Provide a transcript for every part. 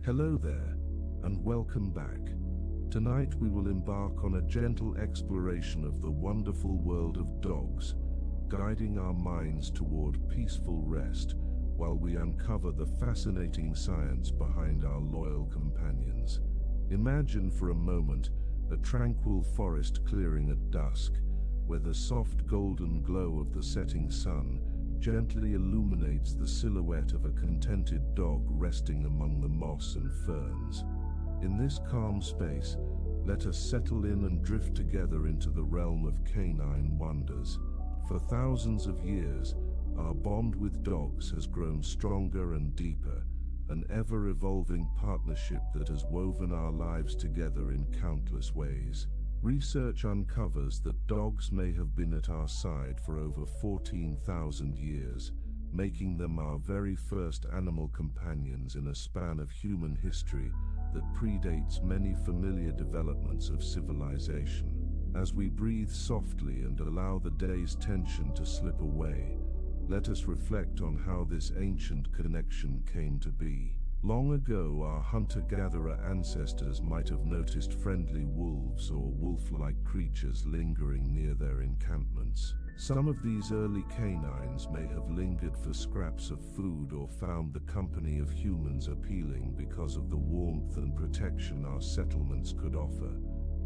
Hello there, and welcome back. Tonight we will embark on a gentle exploration of the wonderful world of dogs, guiding our minds toward peaceful rest while we uncover the fascinating science behind our loyal companions. Imagine for a moment a tranquil forest clearing at dusk, where the soft golden glow of the setting sun gently illuminates the silhouette of a contented dog resting among the moss and ferns. In this calm space, let us settle in and drift together into the realm of canine wonders. For thousands of years, our bond with dogs has grown stronger and deeper, an ever-evolving partnership that has woven our lives together in countless ways. Research uncovers that dogs may have been at our side for over 14,000 years, making them our very first animal companions in a span of human history that predates many familiar developments of civilization. As we breathe softly and allow the day's tension to slip away, let us reflect on how this ancient connection came to be. Long ago, our hunter-gatherer ancestors might have noticed friendly wolves or wolf-like creatures lingering near their encampments. Some of these early canines may have lingered for scraps of food or found the company of humans appealing because of the warmth and protection our settlements could offer,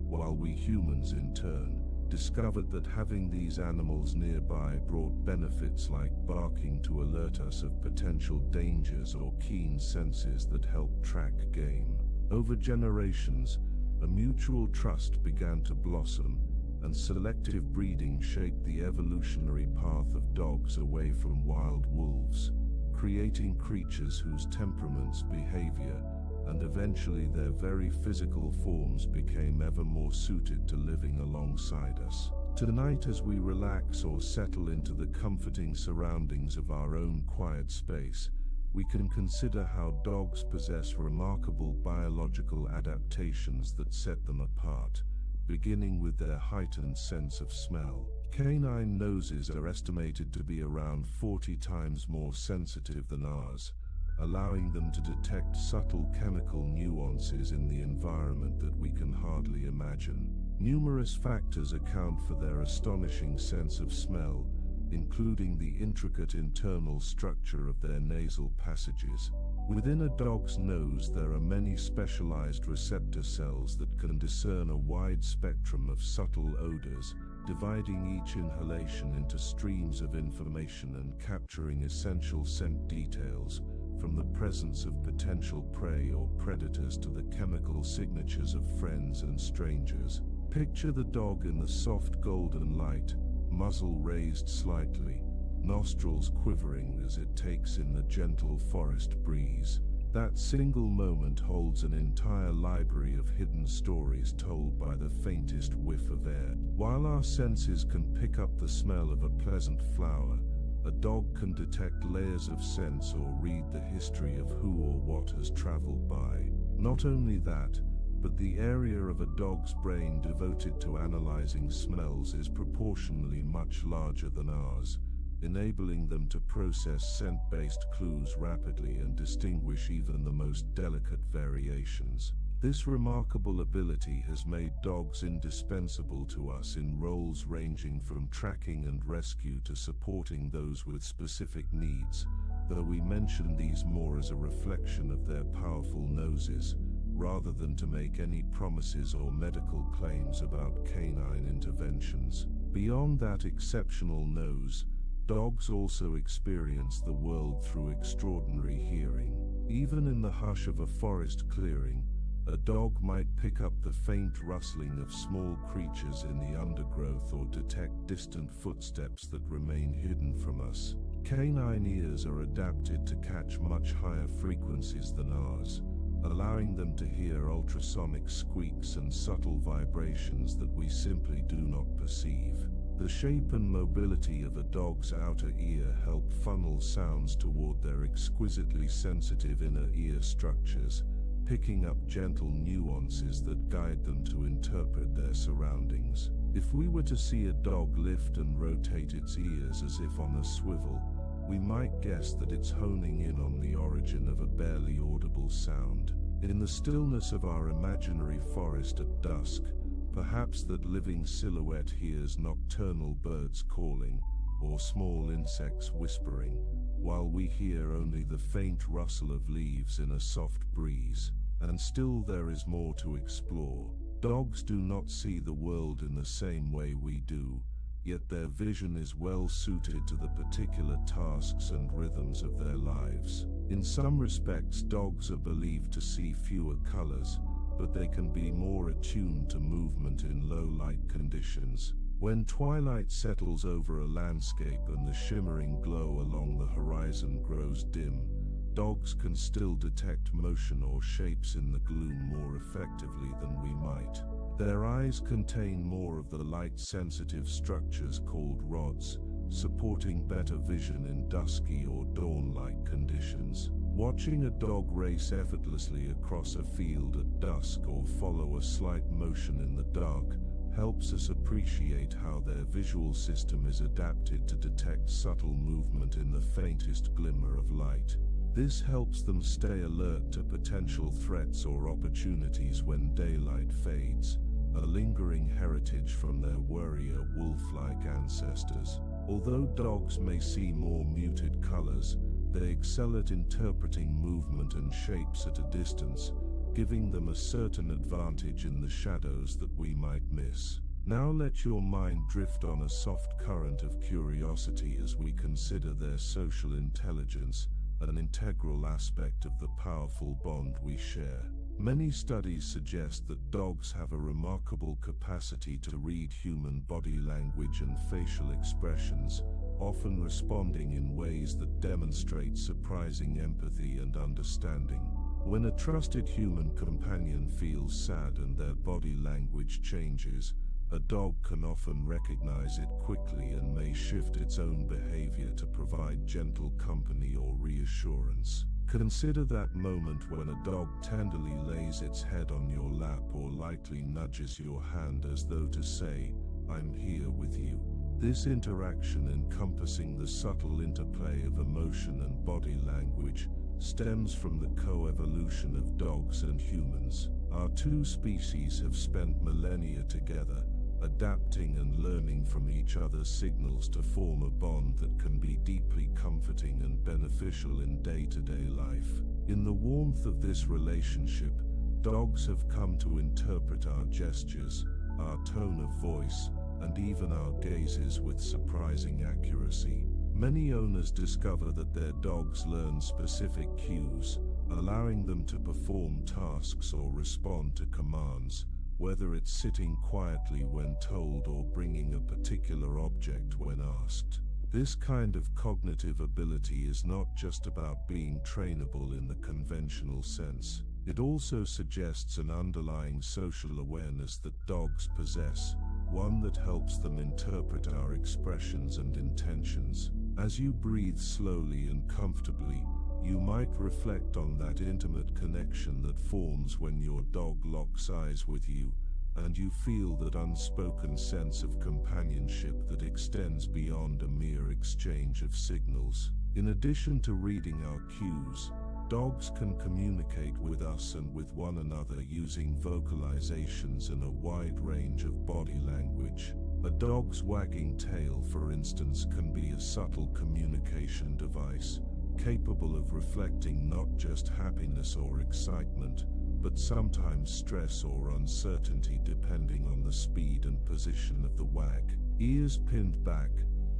while we humans, in turn, discovered that having these animals nearby brought benefits like barking to alert us of potential dangers or keen senses that helped track game. Over generations, a mutual trust began to blossom, and selective breeding shaped the evolutionary path of dogs away from wild wolves, creating creatures whose temperaments, behavior, and eventually their very physical forms became ever more suited to living alongside us. Tonight, as we relax or settle into the comforting surroundings of our own quiet space, we can consider how dogs possess remarkable biological adaptations that set them apart, beginning with their heightened sense of smell. Canine noses are estimated to be around 40 times more sensitive than ours, allowing them to detect subtle chemical nuances in the environment that we can hardly imagine. Numerous factors account for their astonishing sense of smell, including the intricate internal structure of their nasal passages. Within a dog's nose, there are many specialized receptor cells that can discern a wide spectrum of subtle odors, dividing each inhalation into streams of information and capturing essential scent details, from the presence of potential prey or predators to the chemical signatures of friends and strangers. Picture the dog in the soft golden light, muzzle raised slightly, nostrils quivering as it takes in the gentle forest breeze. That single moment holds an entire library of hidden stories told by the faintest whiff of air. While our senses can pick up the smell of a pleasant flower, a dog can detect layers of sense or read the history of who or what has traveled by. Not only that, but the area of a dog's brain devoted to analyzing smells is proportionally much larger than ours, enabling them to process scent-based clues rapidly and distinguish even the most delicate variations. This remarkable ability has made dogs indispensable to us in roles ranging from tracking and rescue to supporting those with specific needs, though we mention these more as a reflection of their powerful noses, rather than to make any promises or medical claims about canine interventions. Beyond that exceptional nose, dogs also experience the world through extraordinary hearing. Even in the hush of a forest clearing, a dog might pick up the faint rustling of small creatures in the undergrowth or detect distant footsteps that remain hidden from us. Canine ears are adapted to catch much higher frequencies than ours, allowing them to hear ultrasonic squeaks and subtle vibrations that we simply do not perceive. The shape and mobility of a dog's outer ear help funnel sounds toward their exquisitely sensitive inner ear structures, picking up gentle nuances that guide them to interpret their surroundings. If we were to see a dog lift and rotate its ears as if on a swivel, we might guess that it's honing in on the origin of a barely audible sound. In the stillness of our imaginary forest at dusk, perhaps that living silhouette hears nocturnal birds calling, or small insects whispering, while we hear only the faint rustle of leaves in a soft breeze. And still there is more to explore. Dogs do not see the world in the same way we do, yet their vision is well suited to the particular tasks and rhythms of their lives. In some respects, dogs are believed to see fewer colors, but they can be more attuned to movement in low-light conditions. When twilight settles over a landscape and the shimmering glow along the horizon grows dim, dogs can still detect motion or shapes in the gloom more effectively than we might. Their eyes contain more of the light-sensitive structures called rods, supporting better vision in dusky or dawn-like conditions. Watching a dog race effortlessly across a field at dusk or follow a slight motion in the dark helps us appreciate how their visual system is adapted to detect subtle movement in the faintest glimmer of light. This helps them stay alert to potential threats or opportunities when daylight fades, a lingering heritage from their warrior wolf-like ancestors. Although dogs may see more muted colors, they excel at interpreting movement and shapes at a distance, giving them a certain advantage in the shadows that we might miss. Now let your mind drift on a soft current of curiosity as we consider their social intelligence, an integral aspect of the powerful bond we share. Many studies suggest that dogs have a remarkable capacity to read human body language and facial expressions, often responding in ways that demonstrate surprising empathy and understanding. When a trusted human companion feels sad and their body language changes, a dog can often recognize it quickly and may shift its own behavior to provide gentle company or reassurance. Consider that moment when a dog tenderly lays its head on your lap or lightly nudges your hand as though to say, "I'm here with you." This interaction, encompassing the subtle interplay of emotion and body language, stems from the co-evolution of dogs and humans. Our two species have spent millennia together, adapting and learning from each other's signals to form a bond that can be deeply comforting and beneficial in day-to-day life. In the warmth of this relationship, dogs have come to interpret our gestures, our tone of voice, and even our gazes with surprising accuracy. Many owners discover that their dogs learn specific cues, allowing them to perform tasks or respond to commands, whether it's sitting quietly when told or bringing a particular object when asked. This kind of cognitive ability is not just about being trainable in the conventional sense. It also suggests an underlying social awareness that dogs possess, one that helps them interpret our expressions and intentions. As you breathe slowly and comfortably, you might reflect on that intimate connection that forms when your dog locks eyes with you, and you feel that unspoken sense of companionship that extends beyond a mere exchange of signals. In addition to reading our cues, dogs can communicate with us and with one another using vocalizations and a wide range of body language. A dog's wagging tail, for instance, can be a subtle communication device, capable of reflecting not just happiness or excitement, but sometimes stress or uncertainty depending on the speed and position of the wag. Ears pinned back,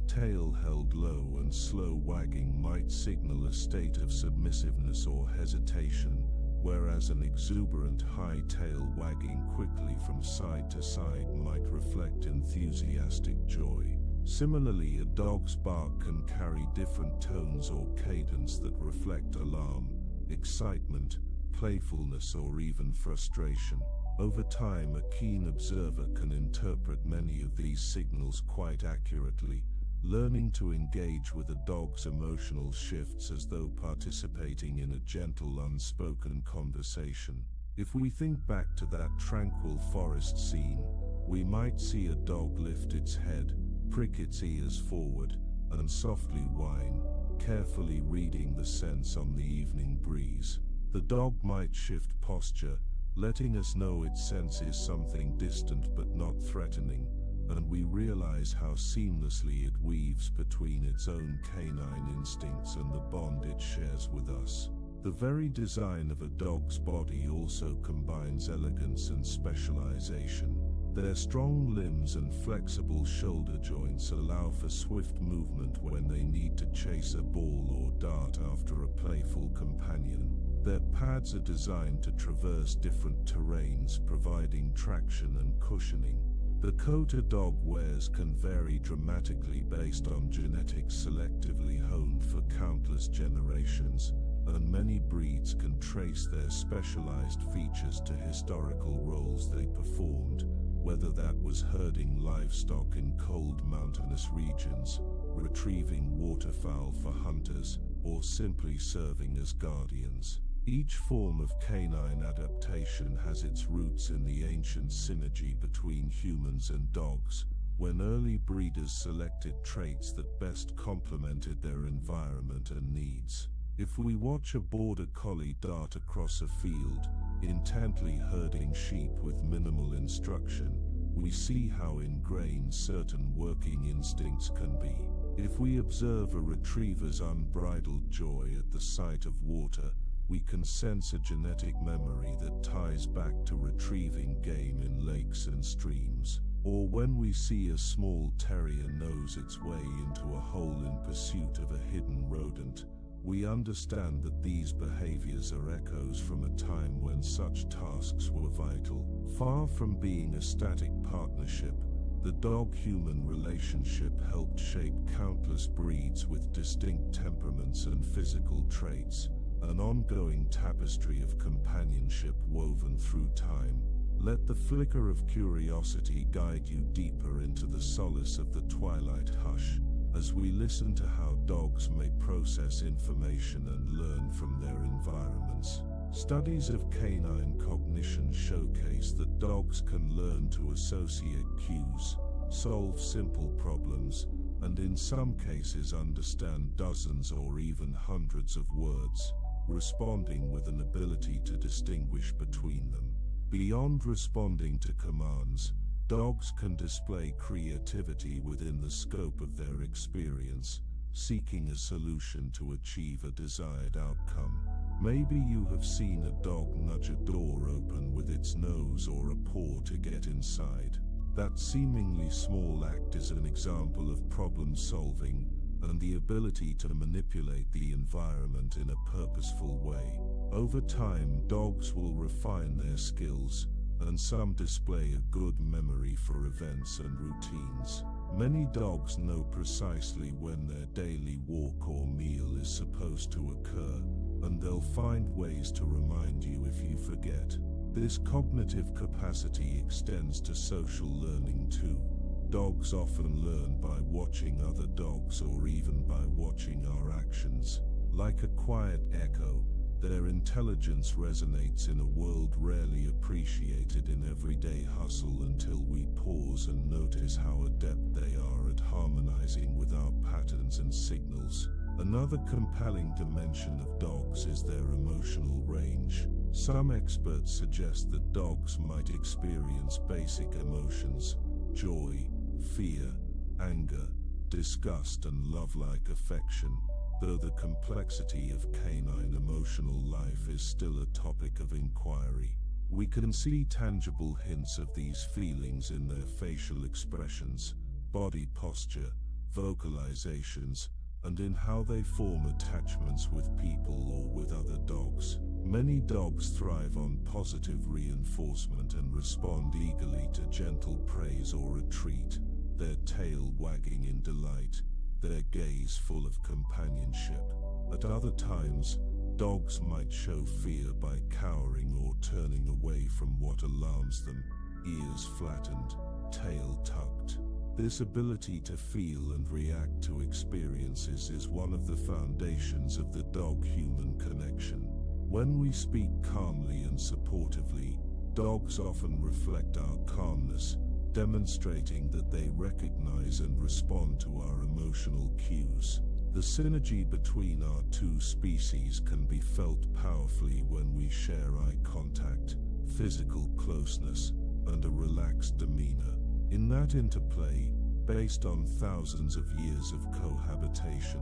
tail held low and slow wagging might signal a state of submissiveness or hesitation, whereas an exuberant high tail wagging quickly from side to side might reflect enthusiastic joy. Similarly, a dog's bark can carry different tones or cadence that reflect alarm, excitement, playfulness, or even frustration. Over time, a keen observer can interpret many of these signals quite accurately, learning to engage with a dog's emotional shifts as though participating in a gentle, unspoken conversation. If we think back to that tranquil forest scene, we might see a dog lift its head, prick its ears forward, and softly whine, carefully reading the scents on the evening breeze. The dog might shift posture, letting us know it senses something distant but not threatening, and we realize how seamlessly it weaves between its own canine instincts and the bond it shares with us. The very design of a dog's body also combines elegance and specialization. Their strong limbs and flexible shoulder joints allow for swift movement when they need to chase a ball or dart after a playful companion. Their pads are designed to traverse different terrains, providing traction and cushioning. The coat a dog wears can vary dramatically based on genetics selectively honed for countless generations, and many breeds can trace their specialized features to historical roles they performed, whether that was herding livestock in cold mountainous regions, retrieving waterfowl for hunters, or simply serving as guardians. Each form of canine adaptation has its roots in the ancient synergy between humans and dogs, when early breeders selected traits that best complemented their environment and needs. If we watch a border collie dart across a field, intently herding sheep with minimal instruction, we see how ingrained certain working instincts can be. If we observe a retriever's unbridled joy at the sight of water, we can sense a genetic memory that ties back to retrieving game in lakes and streams. Or when we see a small terrier nose its way into a hole in pursuit of a hidden rodent, we understand that these behaviors are echoes from a time when such tasks were vital. Far from being a static partnership, the dog-human relationship helped shape countless breeds with distinct temperaments and physical traits, an ongoing tapestry of companionship woven through time. Let the flicker of curiosity guide you deeper into the solace of the twilight hush, as we listen to how dogs may process information and learn from their environments. Studies of canine cognition showcase that dogs can learn to associate cues, solve simple problems, and in some cases understand dozens or even hundreds of words, responding with an ability to distinguish between them. Beyond responding to commands, dogs can display creativity within the scope of their experience, seeking a solution to achieve a desired outcome. Maybe you have seen a dog nudge a door open with its nose or a paw to get inside. That seemingly small act is an example of problem solving and the ability to manipulate the environment in a purposeful way. Over time, dogs will refine their skills, and some display a good memory for events and routines. Many dogs know precisely when their daily walk or meal is supposed to occur, and they'll find ways to remind you if you forget. This cognitive capacity extends to social learning too. Dogs often learn by watching other dogs or even by watching our actions. Like a quiet echo, their intelligence resonates in a world rarely appreciated in everyday hustle until we pause and notice how adept they are at harmonizing with our patterns and signals. Another compelling dimension of dogs is their emotional range. Some experts suggest that dogs might experience basic emotions, joy, fear, anger, disgust, and love-like affection, though the complexity of canine emotional life is still a topic of inquiry. We can see tangible hints of these feelings in their facial expressions, body posture, vocalizations, and in how they form attachments with people or with other dogs. Many dogs thrive on positive reinforcement and respond eagerly to gentle praise or a treat, their tail wagging in delight, their gaze full of companionship. At other times, dogs might show fear by cowering or turning away from what alarms them, ears flattened, tail tucked. This ability to feel and react to experiences is one of the foundations of the dog-human connection. When we speak calmly and supportively, dogs often reflect our calmness, demonstrating that they recognize and respond to our emotional cues. The synergy between our two species can be felt powerfully when we share eye contact, physical closeness, and a relaxed demeanor. In that interplay, based on thousands of years of cohabitation,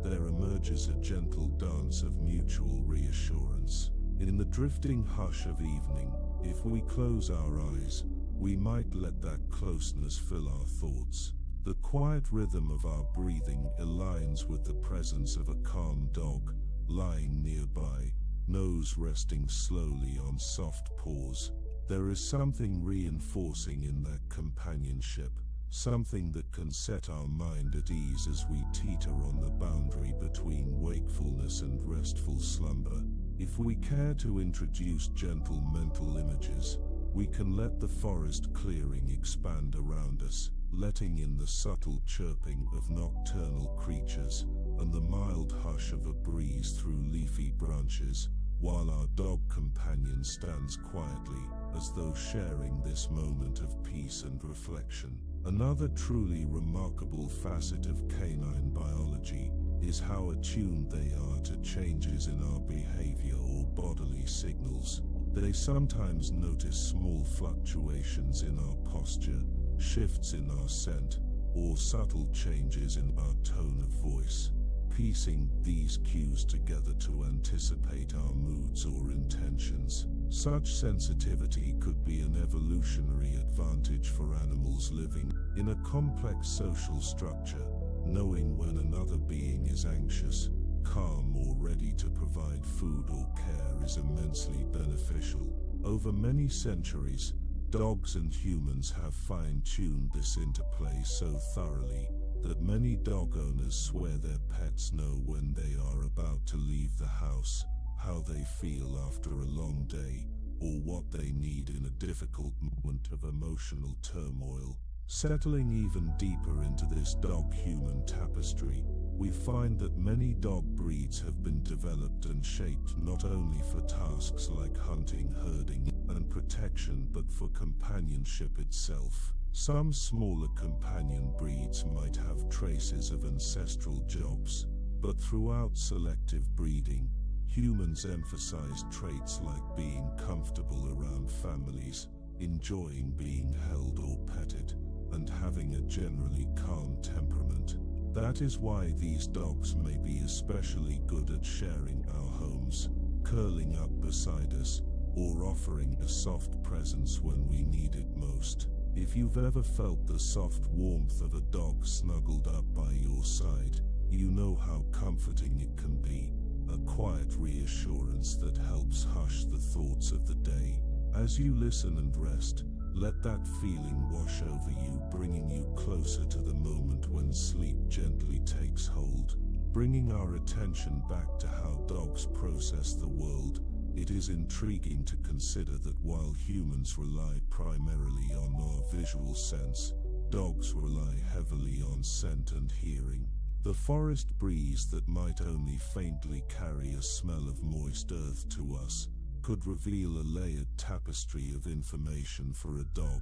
there emerges a gentle dance of mutual reassurance. In the drifting hush of evening, if we close our eyes, we might let that closeness fill our thoughts. The quiet rhythm of our breathing aligns with the presence of a calm dog, lying nearby, nose resting slowly on soft paws. There is something reinforcing in that companionship, something that can set our mind at ease as we teeter on the boundary between wakefulness and restful slumber. If we care to introduce gentle mental images, we can let the forest clearing expand around us, letting in the subtle chirping of nocturnal creatures and the mild hush of a breeze through leafy branches, while our dog companion stands quietly, as though sharing this moment of peace and reflection. Another truly remarkable facet of canine biology is how attuned they are to changes in our behavior or bodily signals. They sometimes notice small fluctuations in our posture, shifts in our scent, or subtle changes in our tone of voice, piecing these cues together to anticipate our moods or intentions. Such sensitivity could be an evolutionary advantage for animals living in a complex social structure. Knowing when another being is anxious, calm, or ready to provide food or care is immensely beneficial. Over many centuries, dogs and humans have fine-tuned this interplay so thoroughly that many dog owners swear their pets know when they are about to leave the house, how they feel after a long day, or what they need in a difficult moment of emotional turmoil. Settling even deeper into this dog-human tapestry, we find that many dog breeds have been developed and shaped not only for tasks like hunting, herding, and protection, but for companionship itself. Some smaller companion breeds might have traces of ancestral jobs, but throughout selective breeding, humans emphasize traits like being comfortable around families, enjoying being held or petted, and having a generally calm temperament. That is why these dogs may be especially good at sharing our homes, curling up beside us, or offering a soft presence when we need it most. If you've ever felt the soft warmth of a dog snuggled up by your side, you know how comforting it can be, a quiet reassurance that helps hush the thoughts of the day. As you listen and rest, let that feeling wash over you, bringing you closer to the moment when sleep gently takes hold. Bringing our attention back to how dogs process the world, it is intriguing to consider that while humans rely primarily on our visual sense, dogs rely heavily on scent and hearing. The forest breeze that might only faintly carry a smell of moist earth to us could reveal a layered tapestry of information for a dog,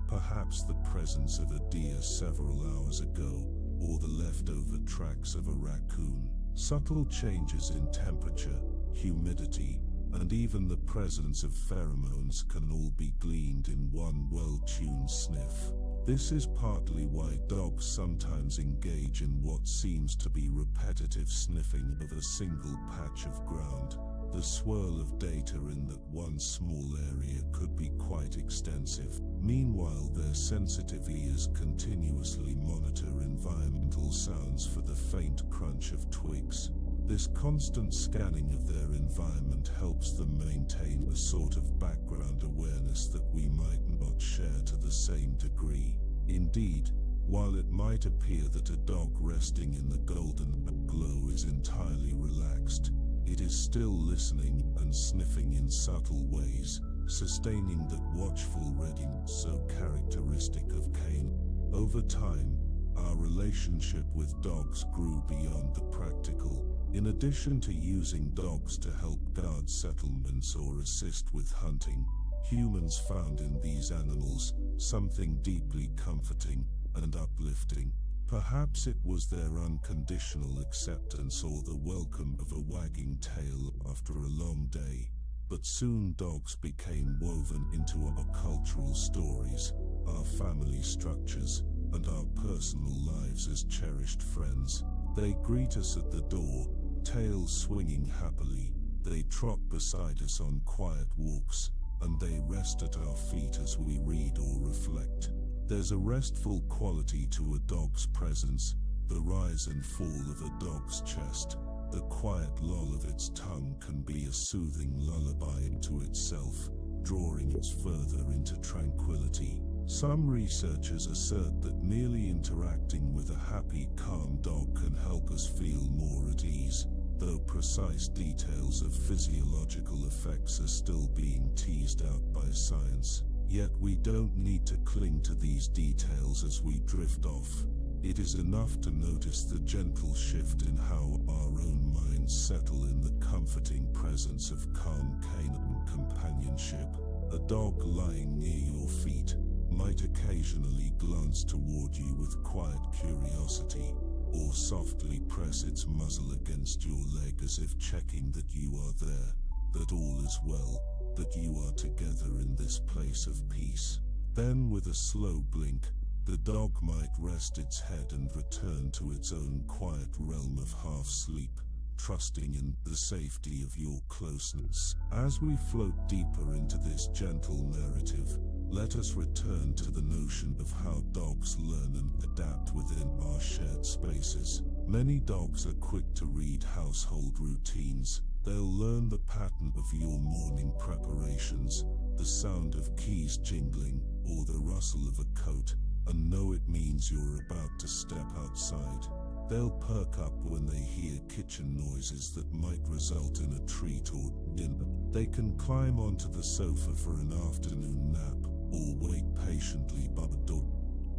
perhaps the presence of a deer several hours ago, or the leftover tracks of a raccoon. Subtle changes in temperature, humidity, and even the presence of pheromones can all be gleaned in one well-tuned sniff. This is partly why dogs sometimes engage in what seems to be repetitive sniffing of a single patch of ground. The swirl of data in that one small area could be quite extensive. Meanwhile, their sensitive ears continuously monitor environmental sounds for the faint crunch of twigs. This constant scanning of their environment helps them maintain a sort of background awareness that we might not share to the same degree. Indeed, while it might appear that a dog resting in the golden glow is entirely relaxed, it is still listening and sniffing in subtle ways, sustaining that watchful readiness so characteristic of Cain. Over time, our relationship with dogs grew beyond the practical. In addition to using dogs to help guard settlements or assist with hunting, humans found in these animals something deeply comforting and uplifting. Perhaps it was their unconditional acceptance or the welcome of a wagging tail after a long day, but soon dogs became woven into our cultural stories, our family structures, and our personal lives as cherished friends. They greet us at the door, tails swinging happily, they trot beside us on quiet walks, and they rest at our feet as we read or reflect. There's a restful quality to a dog's presence, the rise and fall of a dog's chest, the quiet lull of its tongue can be a soothing lullaby into itself, drawing us further into tranquility. Some researchers assert that merely interacting with a happy, calm dog can help us feel more at ease, though precise details of physiological effects are still being teased out by science. Yet we don't need to cling to these details as we drift off. It is enough to notice the gentle shift in how our own minds settle in the comforting presence of calm canine companionship. A dog lying near your feet might occasionally glance toward you with quiet curiosity, or softly press its muzzle against your leg as if checking that you are there, that all is well, that you are together in this place of peace. Then with a slow blink, the dog might rest its head and return to its own quiet realm of half-sleep, trusting in the safety of your closeness. As we float deeper into this gentle narrative, let us return to the notion of how dogs learn and adapt within our shared spaces. Many dogs are quick to read household routines. They'll learn the pattern of your morning preparations, the sound of keys jingling, or the rustle of a coat, and know it means you're about to step outside. They'll perk up when they hear kitchen noises that might result in a treat or dinner. They can climb onto the sofa for an afternoon nap, or wait patiently by the door,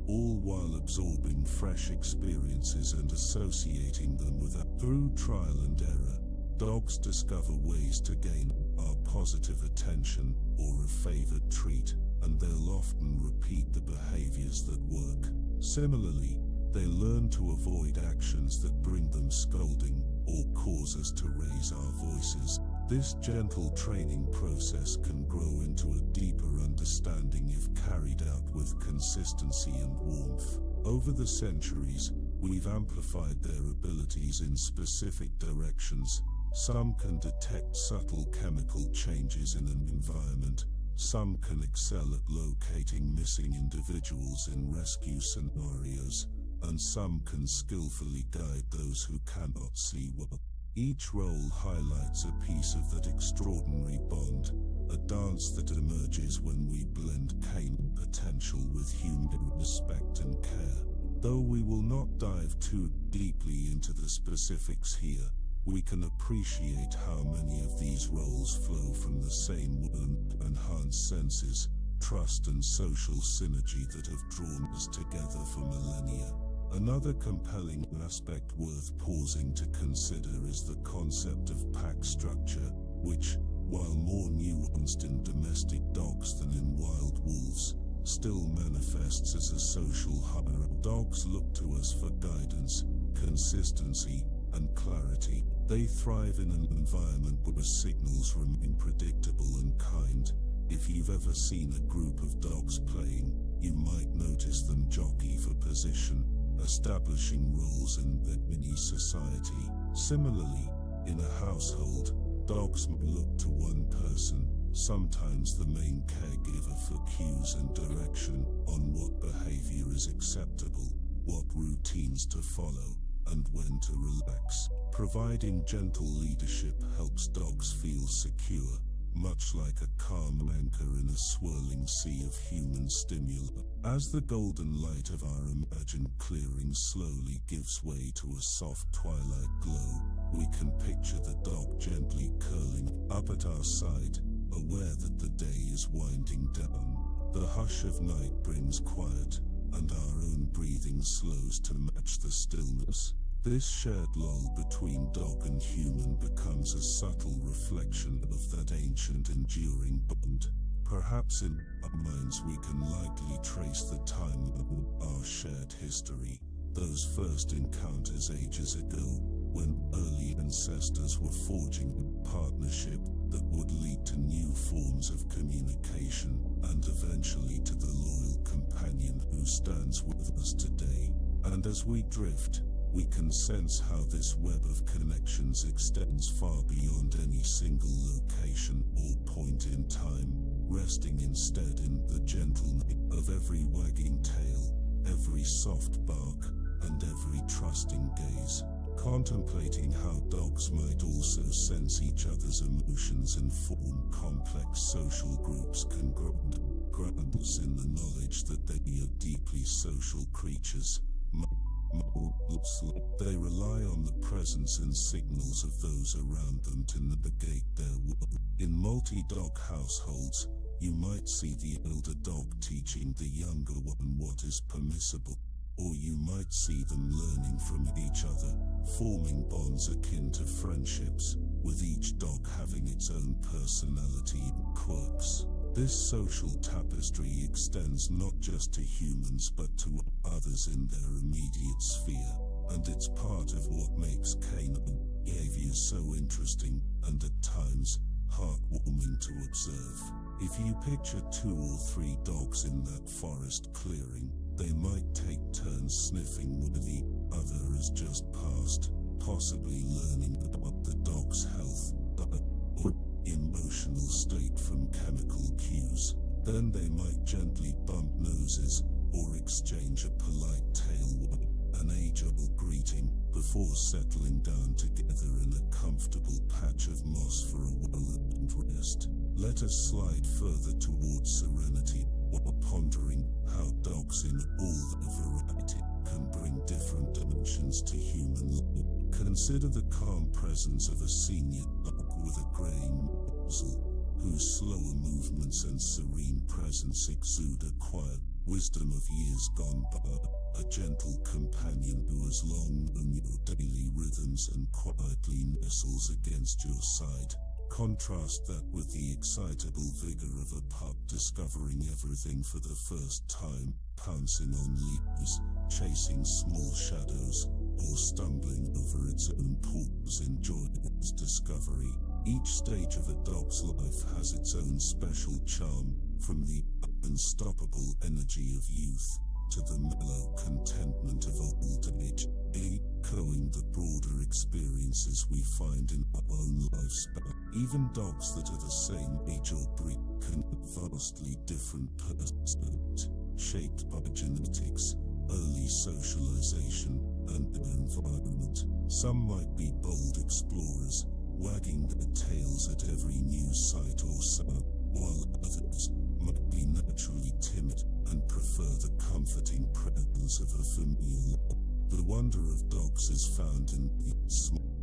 all while absorbing fresh experiences and associating them with it. Through trial and error, dogs discover ways to gain our positive attention or a favored treat, and they'll often repeat the behaviors that work. Similarly, they learn to avoid actions that bring them scolding or cause us to raise our voices. This gentle training process can grow into a deeper understanding if carried out with consistency and warmth. Over the centuries, we've amplified their abilities in specific directions. Some can detect subtle chemical changes in an environment, some can excel at locating missing individuals in rescue scenarios, and some can skillfully guide those who cannot see well. Each role highlights a piece of that extraordinary bond, a dance that emerges when we blend canine potential with human respect and care. Though we will not dive too deeply into the specifics here, we can appreciate how many of these roles flow from the same enhanced senses, trust and social synergy that have drawn us together for millennia. Another compelling aspect worth pausing to consider is the concept of pack structure, which, while more nuanced in domestic dogs than in wild wolves, still manifests as a social hierarchy. Dogs look to us for guidance, consistency, and clarity. They thrive in an environment where signals remain predictable and kind. If you've ever seen a group of dogs playing, you might notice them jockey for position, establishing roles in their mini-society. Similarly, in a household, dogs may look to one person, sometimes the main caregiver, for cues and direction on what behavior is acceptable, what routines to follow, and when to relax. Providing gentle leadership helps dogs feel secure, much like a calm anchor in a swirling sea of human stimuli. As the golden light of our imagined clearing slowly gives way to a soft twilight glow, we can picture the dog gently curling up at our side, aware that the day is winding down. The hush of night brings quiet, and our own breathing slows to match the stillness. This shared lull between dog and human becomes a subtle reflection of that ancient enduring bond. Perhaps in our minds we can lightly trace the time of our shared history, those first encounters ages ago, when early ancestors were forging a partnership that would lead to new forms of communication and eventually to the loyal companion who stands with us today. And as we drift, we can sense how this web of connections extends far beyond any single location or point in time, resting instead in the gentle nip of every wagging tail, every soft bark, and every trusting gaze. Contemplating how dogs might also sense each other's emotions and form complex social groups can ground us in the knowledge that they are deeply social creatures. They rely on the presence and signals of those around them to navigate their world. In multi-dog households, you might see the elder dog teaching the younger one what is permissible, or you might see them learning from each other, forming bonds akin to friendships, with each dog having its own personality and quirks. This social tapestry extends not just to humans but to others in their immediate sphere, and it's part of what makes canine behavior so interesting and at times heartwarming to observe. If you picture 2 or 3 dogs in that forest clearing, they might take turns sniffing where the other has just passed, possibly learning about the dog's health, diet, or emotional state from chemical cues. Then they might gently bump noses or exchange a polite tail wag, an age-old greeting, before settling down together in a comfortable patch of moss for a well-earned rest. Let us slide further towards serenity, while pondering how dogs in all their variety can bring different dimensions to human life. Consider the calm presence of a senior dog with a greying muzzle, whose slower movements and serene presence exude a quiet wisdom of years gone by, a gentle companion who has long known your daily rhythms and quietly nestles against your side. Contrast that with the excitable vigor of a pup discovering everything for the first time, pouncing on leaves, chasing small shadows, or stumbling over its own paws enjoying its discovery. Each stage of a dog's life has its own special charm, from the unstoppable energy of youth to the mellow contentment of old age, echoing the broader experiences we find in our own lifespan. Even dogs that are the same age or breed can have vastly different personalities, shaped by genetics, early socialization, and their environment. Some might be bold explorers, wagging their tails at every new sight or sound, while others might be naturally timid and prefer the comforting presence of a familiar love. The wonder of dogs is found in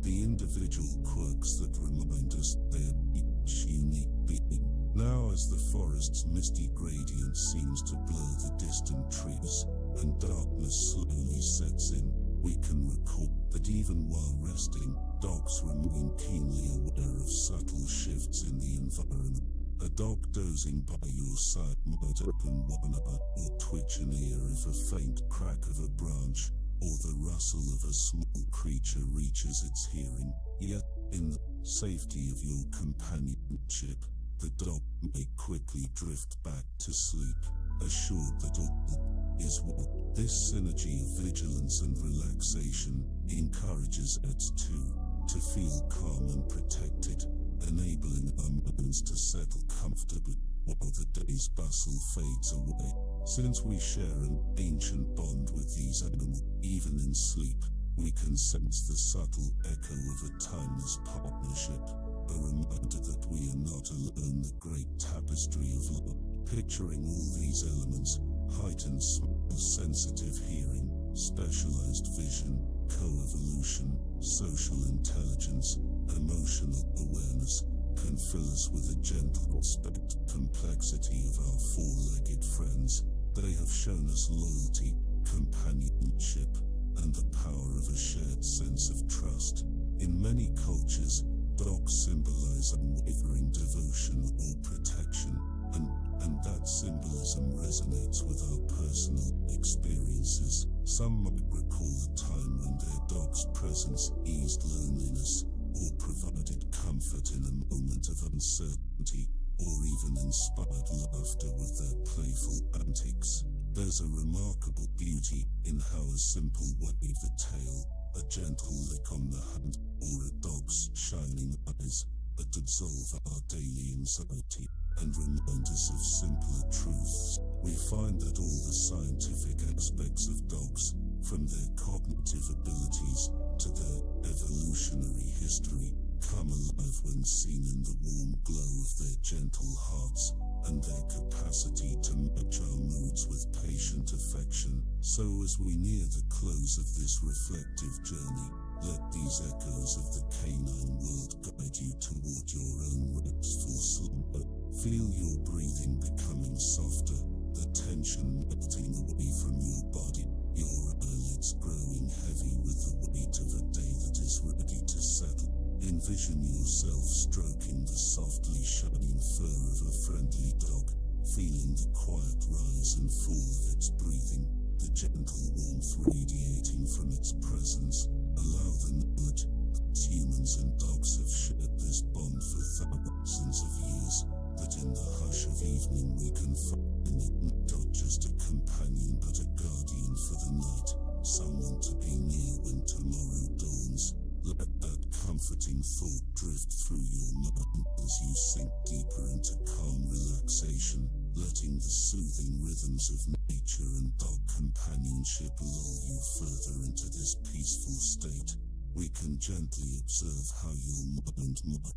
the individual quirks that remind us they are each unique being. Now, as the forest's misty gradient seems to blur the distant trees, and darkness slowly sets in, we can recall that even while resting, dogs remain keenly aware of subtle shifts in the environment. A dog dozing by your side might open one eye or twitch an ear if a faint crack of a branch or the rustle of a small creature reaches its hearing. Yet, in the safety of your companionship, the dog may quickly drift back to sleep, assured that all is well. This synergy of vigilance and relaxation encourages us to feel calm and protected, enabling our minds to settle comfortably while the day's bustle fades away. Since we share an ancient bond with these animals, even in sleep, we can sense the subtle echo of a timeless partnership, a reminder that we are not alone. The great tapestry of love, picturing all these elements, heightened smell, sensitive hearing, specialized vision, co-evolution, social intelligence, emotional awareness, can fill us with a gentle respect. Complexity of our four-legged friends. They have shown us loyalty, companionship, and the power of a shared sense of trust. In many cultures, dogs symbolize unwavering devotion or protection, and that symbolism resonates with our personal experiences. Some might recall a time when their dog's presence eased loneliness, or provided comfort in a moment of uncertainty, or even inspired laughter with their playful antics. There's a remarkable beauty in how a simple wave of the tail, a gentle lick on the hand, or a dog's shining eyes that absolve our daily anxiety and remind us of simpler truths. We find that all the scientific aspects of dogs, from their cognitive abilities to their evolutionary history, come alive when seen in the warm glow of their gentle hearts and their capacity to match our moods with patient affection. So as we near the close of this reflective journey, let these echoes of the canine world guide you toward your own restful slumber. Feel your breathing becoming softer, the tension melting away from your body, your eyelids growing heavy with the weight of a day that is ready to settle. Envision yourself stroking the softly shining fur of a friendly dog, feeling the quiet rise and fall of its breathing, the gentle warmth radiating from its presence. Allow the knowledge that humans and dogs have shared this bond for thousands of years, that in the hush of evening we can find in it not just a companion but a guardian for the night, someone to be near when tomorrow dawns. Let that comforting thought drift through your mind as you sink deeper into calm relaxation, letting the soothing rhythms of nature and dog companionship lull you further into this peaceful state. We can gently observe how your mind might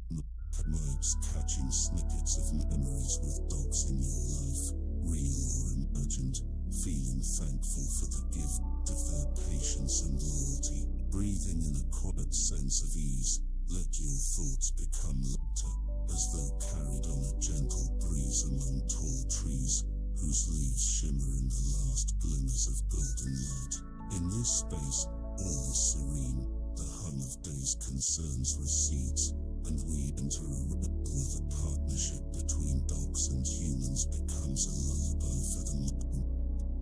catching snippets of memories with dogs in your life, real or imagined, feeling thankful for the gift of their patience and loyalty. Breathing in a quiet sense of ease, let your thoughts become lighter, as though carried on a gentle breeze among tall trees, whose leaves shimmer in the last glimmers of golden light. In this space, all is serene, the hum of day's concerns recedes, and we enter a realm where the partnership between dogs and humans becomes a lullaby for the mind.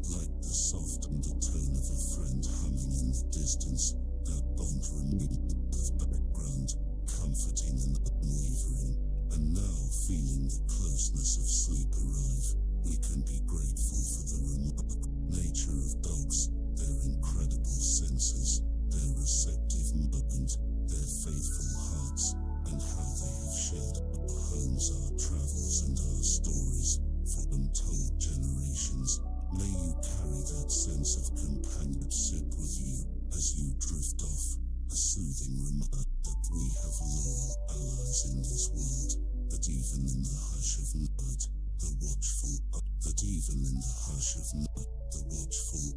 Like the soft undertone of a friend humming in the distance, that bond remains as background, comforting and unwavering. And now, feeling the closeness of sleep arrive, we can be grateful for the remarkable nature of dogs, their incredible senses, their receptive mind, their faithful hearts, and how they have shared our homes, our travels, and our stories for untold generations. May you carry that sense of companionship with you as you drift off, a soothing reminder that we have loyal allies in this world, that even in the hush of night, the watchful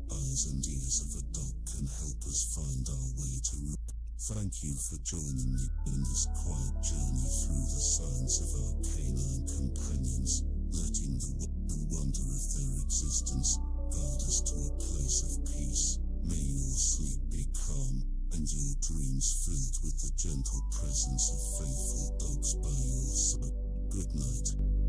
eyes and ears of a dog can help us find our way to rest. Thank you for joining me in this quiet journey through the signs of our canine companions, letting the wonder of their existence guide us to a place of peace. May your sleep be calm, and your dreams filled with the gentle presence of faithful dogs by your side. Good night.